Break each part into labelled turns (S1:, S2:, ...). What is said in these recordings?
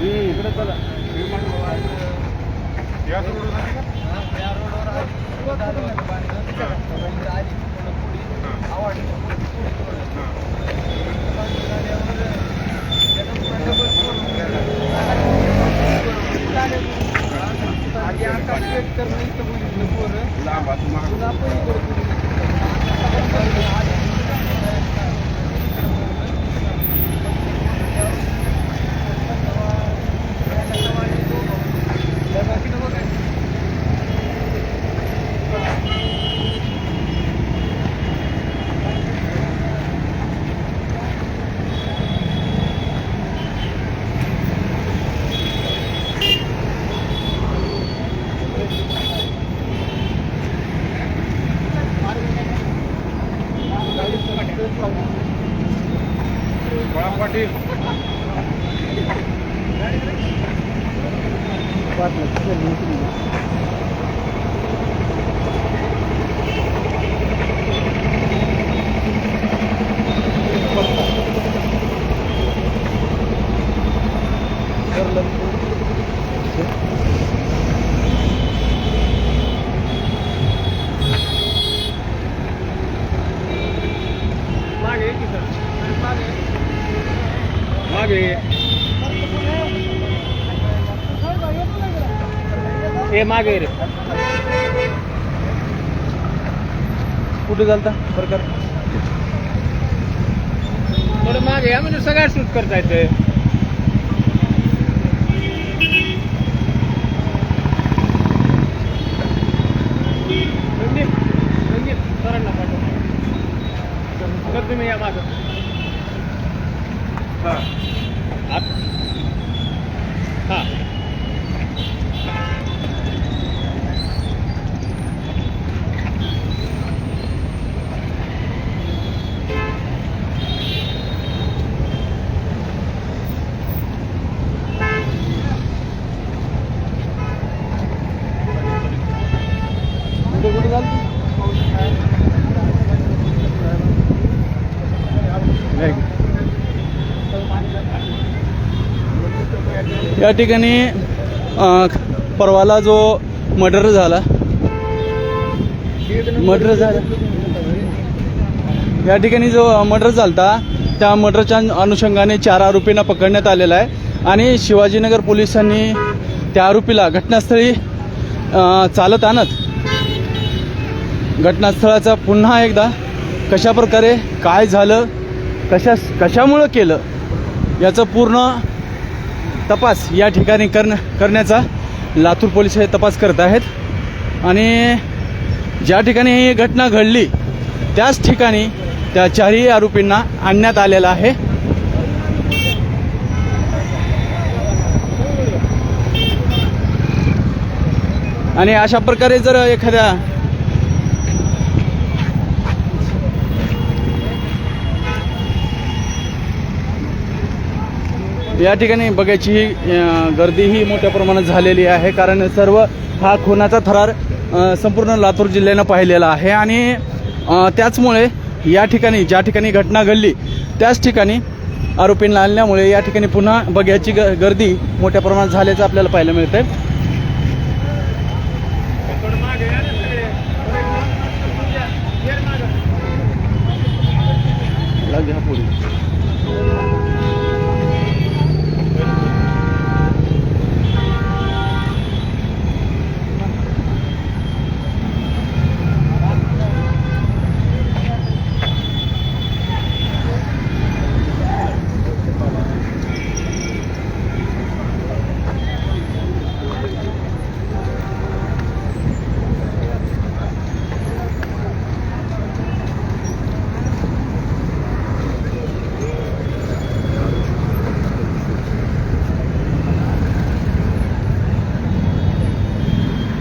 S1: इकडे चला. पाटील मागे हे मागे रे कुठे चालता प्रकार थोडं मागे या म्हणजे सगळ्या शूट करता येते सरांना पाठव तर तुम्ही या मागं हां हां
S2: या ठिकाणी परवाला जो मर्डर झाला या ठिकाणी जो मर्डर झालता त्या मर्डरच्या अनुषंगाने 4 आरोपींना पकडण्यात आलेला आहे आणि शिवाजीनगर पोलिसांनी त्या आरोपीला घटनास्थळी चालत आणत घटनास्थळाचा पुन्हा एकदा कशा प्रकारे काय झालं कशामुळं केलं याचं पूर्ण तपास या ठिकाणी करण्याचा लातूर पोलीस हे तपास करत आहेत आणि ज्या ठिकाणी ही घटना घडली त्याच ठिकाणी त्या 4ही आरोपींना आणण्यात आलेलं आहे आणि अशा प्रकारे जर एखाद्या या ठिकाणी बघायची गर्दी ही मोठ्या प्रमाणात झालेली आहे कारण सर्व हा खुनाचा थरार संपूर्ण लातूर जिल्ह्यानं पाहिलेला आहे आणि त्याचमुळे या ठिकाणी ज्या ठिकाणी घटना घडली त्याच ठिकाणी आरोपींना आणल्यामुळे या ठिकाणी पुन्हा बघायची गर्दी मोठ्या प्रमाणात झाल्याचं आपल्याला पाहायला मिळतंय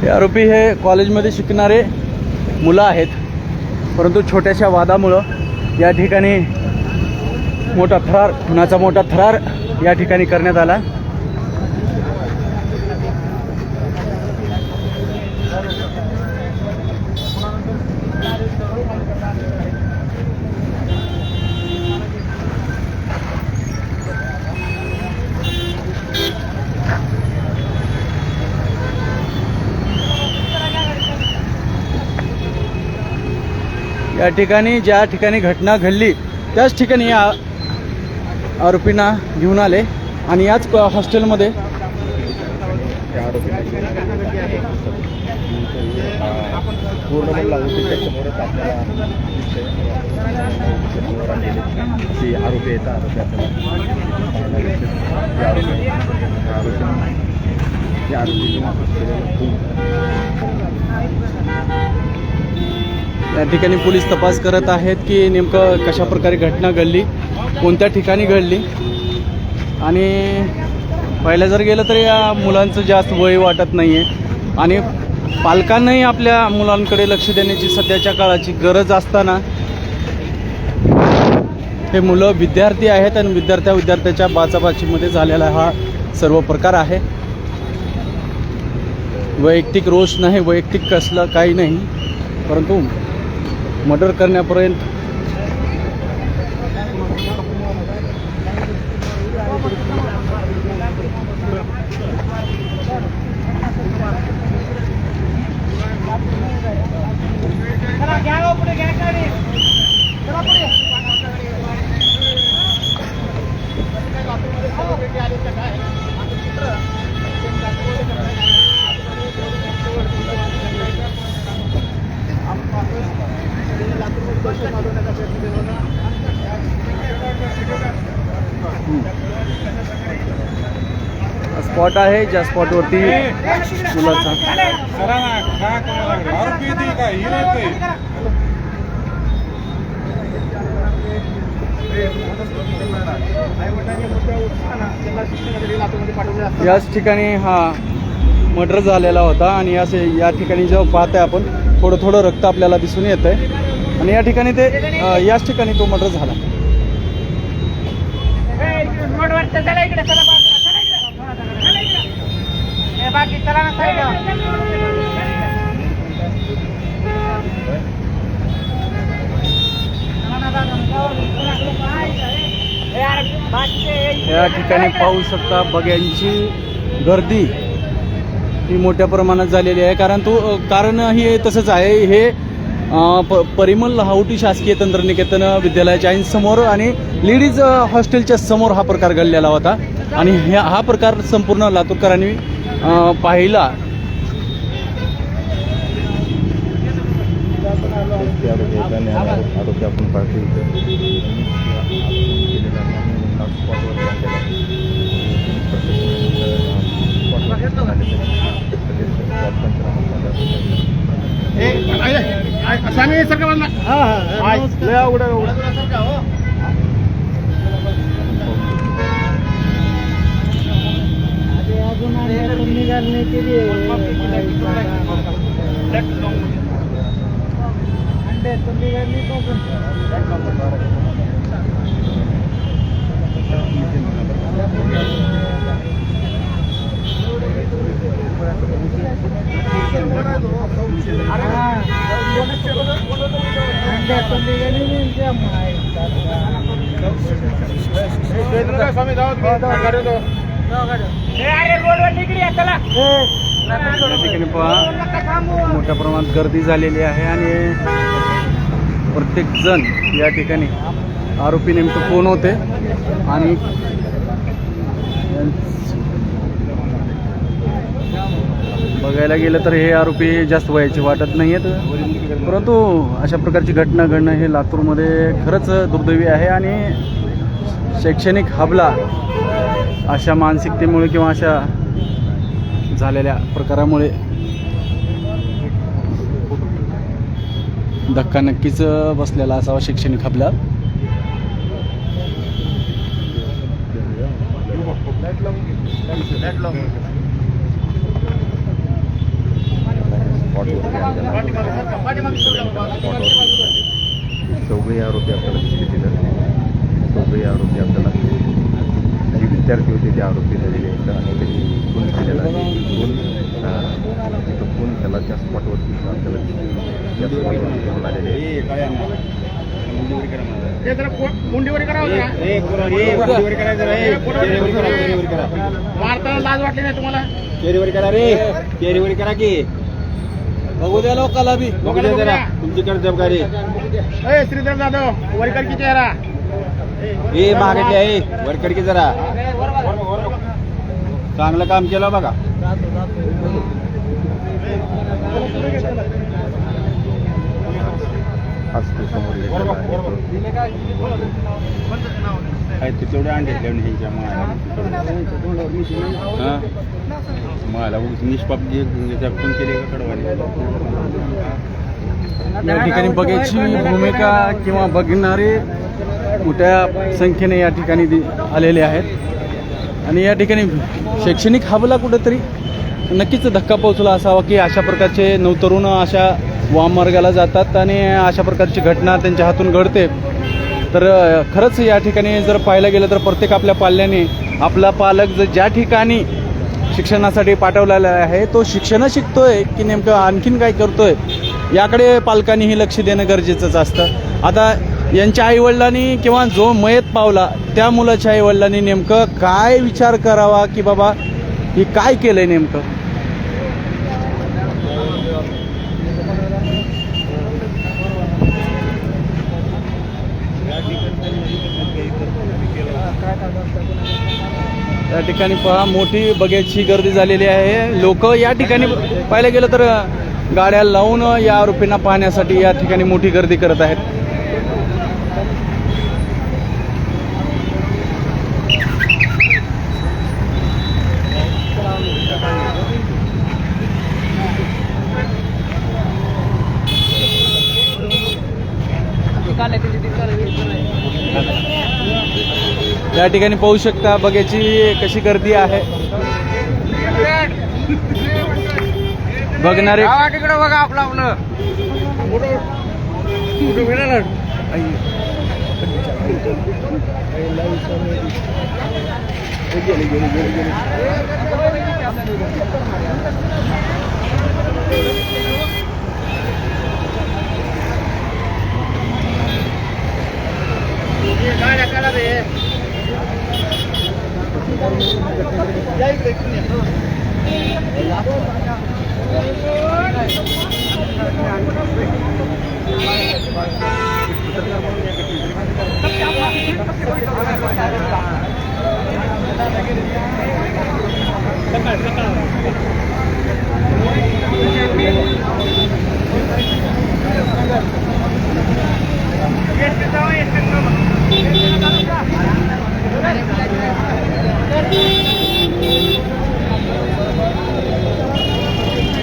S2: हे आरोपी हे कॉलेजमध्ये शिकणारे मुलं आहेत परंतु छोट्याशा वादामुळं या ठिकाणी मोठा थरार खुनाचा मोठा थरार या ठिकाणी करण्यात आला या ठिकाणी ज्या ठिकाणी घटना घडली त्याच ठिकाणी या आरोपींना घेऊन आले आणि याच हॉस्टेलमध्ये
S3: पूर्ण म्हणला होते समोरच आपल्याला ते आरोपी आहेत आरोपी
S2: या ठिकाणी पोलीस तपास करत आहेत की नेमकं कशा प्रकारे घटना घडली, कोणत्या ठिकाणी घडली. आणि पहिलं जर गेलं तर या मुलांचं जास्त वय वाटत नाही आहे आणि पालकांनाही आपल्या मुलांकडे लक्ष देण्याची सध्याच्या काळाची गरज असताना हे मुलं विद्यार्थी आहेत आणि विद्यार्थ्याच्या बाचाबाचीमध्ये झालेला हा सर्व प्रकार आहे. वैयक्तिक रोष नाही, वैयक्तिक कसलं काही नाही, परंतु मर्डर करण्यापर्यंत स्पॉट आहे ज्या स्पॉटवरती मुलाचा याच ठिकाणी हा मर्डर झालेला होता आणि या ठिकाणी जेव्हा पाहताय आपण थोडं थोडं रक्त आपल्याला दिसून येत आहे आणि या ठिकाणी याच ठिकाणी तो मर्डर झाला. या ठिकाणी पाहू शकता बघ्यांची गर्दी ही मोठ्या प्रमाणात झालेली आहे. कारण ही तसंच आहे. हे परिमल लहावटी शासकीय तंत्रनिकेतन विद्यालयाच्या समोर आणि लेडीज हॉस्टेलच्या समोर हा प्रकार घडलेला होता आणि हा प्रकार संपूर्ण लातूरकरांनी पाहिला.
S3: आरोपी आपण
S2: मोठ्या प्रमाणात गर्दी झालेली आहे आणि प्रत्येक जण या ठिकाणी आरोपी नेमकं कोण होते आणि बघायला गेलं तर हे आरोपी जास्त वयाचे वाटत नाही आहेत, परंतु अशा प्रकारची घटना घडणं हे लातूरमध्ये खरंच दुर्दैवी आहे आणि शैक्षणिक हबला अशा मानसिकतेमुळे किंवा अशा झालेल्या प्रकारामुळे धक्का नक्कीच बसलेला असावा शैक्षणिक हबला.
S3: चौघही आरोपी आपल्याला दिसले तिथं. चौघही आरोपी आपल्याला जे विद्यार्थी होते ते आरोपी झालेले आहेत आणि त्यांनी खून केलेला आहे. खून त्याला त्या स्पॉटवरती आपल्याला त्या स्पॉटवरती घेऊन आलेले
S1: मारताना लाज वाटली नाही तुम्हाला?
S3: चेरीवर करा रे, चेरीवर करा की
S2: बघू द्या लोकाला बी
S3: तुमची कर जबाबदारी.
S1: श्रीधर जाधव वरकर की चेहरा
S2: हे मागायचे आहे वरकडे जरा चांगलं काम केलं बघा.
S3: हॉस्पिटल समोर
S2: ते तेवढे अंडे ह्यांच्या मला निष्पाप फोन केले का कडवाने. या ठिकाणी बघायची भूमिका किंवा बघणारे मोठ्या संख्येने या ठिकाणी आलेले आहेत आणि या ठिकाणी शैक्षणिक हबला कुठंतरी नक्कीच धक्का पोहोचला असावा की अशा प्रकारचे नवतरुण अशा वाममार्गाला जातात आणि अशा प्रकारची घटना त्यांच्या हातून घडते. तर खरंच या ठिकाणी जर पाहायला गेलं तर प्रत्येक आपल्या पाल्याने आपला पालक जर ज्या ठिकाणी शिक्षणासाठी पाठवलेला आहे तो शिक्षण शिकतोय की नेमकं आणखीन काय करतोय याकडे पालकांनीही लक्ष देणं गरजेचंच असतं. आता यांच्या आईवडिलांनी किंवा जो मयत पावला त्या मुलाच्या आईवडिलांनी नेमकं काय विचार करावा की बाबा हे काय केलंय नेमकं. या ठिकाणी पहा मोठी बघायची गर्दी झालेली आहे. लोक या ठिकाणी पाहायला गेलं तर गाड्या लावून या आरोपींना पाहण्यासाठी या ठिकाणी मोठी गर्दी करत आहेत. या ठिकाणी पाहू शकता बघायची कशी गर्दी आहे. बघणारे
S1: तिकडे बघा आपलं आपलं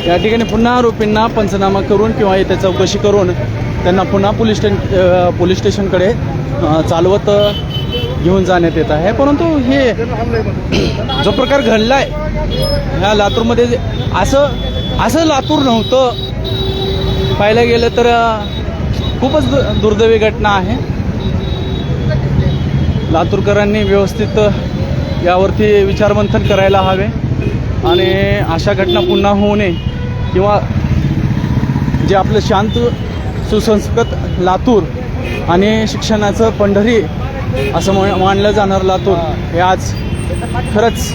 S2: या ठिकाणी पुन्हा आरोपींना पंचनामा करून किंवा इथे चौकशी करून त्यांना पुन्हा पोलीस स्टेशनकडे चालवत घेऊन जाण्यात येत आहे. परंतु हे जो प्रकार घडला आहे ह्या लातूरमध्ये असं लातूर नव्हतं. पाहायला गेलं तर खूपच दुर्दैवी घटना आहे. लातूरकरांनी व्यवस्थित यावरती विचारमंथन करायला हवे आणि अशा घटना पुन्हा होऊ नये किंवा जे आपलं शांत सुसंस्कृत लातूर आणि शिक्षणाचं पंढरी असं मानलं जाणार लातूर हे आज खरंच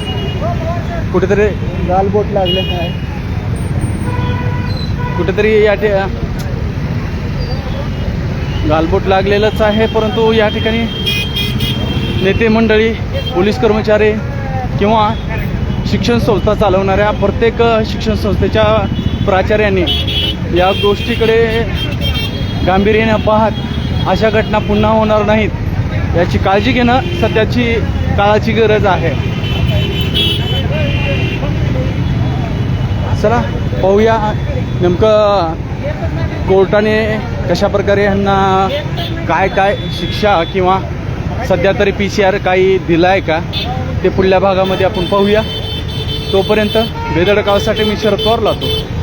S2: कुठेतरी गालबोट लागले आहे. कुठेतरी गालबोट लागलेलंच आहे. परंतु या ठिकाणी नेते मंडळी पोलीस कर्मचारी किंवा शिक्षण संस्था चालवणाऱ्या प्रत्येक शिक्षण संस्थेच्या प्राचार्यांनी या गोष्टीकडे गांभीर्याने पाहत अशा घटना पुन्हा होणार नाहीत याची काळजी घेणं सध्याची काळाची गरज आहे. चला पाहूया नेमकं कोर्टाने कशा प्रकारे यांना काय शिक्षा किंवा सध्या तरी PCR काही दिला आहे का ते पुढल्या भागामध्ये आपण पाहूया. तोपर्यंत बेधडकावासाठी मी शरद पवार लातूर.